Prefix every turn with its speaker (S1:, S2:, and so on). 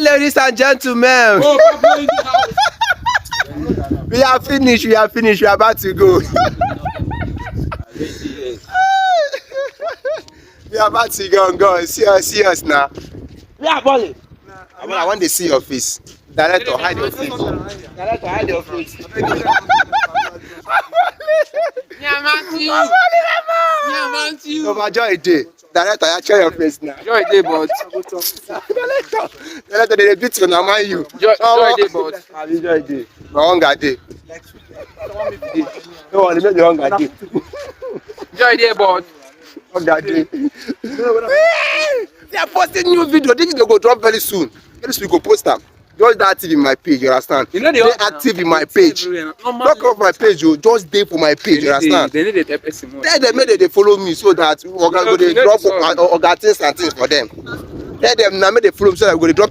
S1: ladies and gentlemen. We are finished. We are finished. We are about to go. We are about to go. Go. See us now.
S2: Yeah, Bolly.
S1: I want to see your face. Director, hide your face. Director, hide your face. Overjoy a day. Director, I show your face now.
S2: Joy day, but
S1: Director, they beat you now, man. You.
S2: joy day, but
S1: Enjoy day. My hunger day. Don't worry, make the hunger day.
S2: joy day, but
S1: Hunger day. They are posting new video. This video go drop very soon. Very soon we go post them. Just that active in my page, you understand?
S2: you know
S1: They active in my page. Look off my page, you just dey for my page, you understand?
S2: They need a type person more.
S1: Tell them make they follow me so that we go dey drop things and things for them. Tell them now make they follow me so that we go dey drop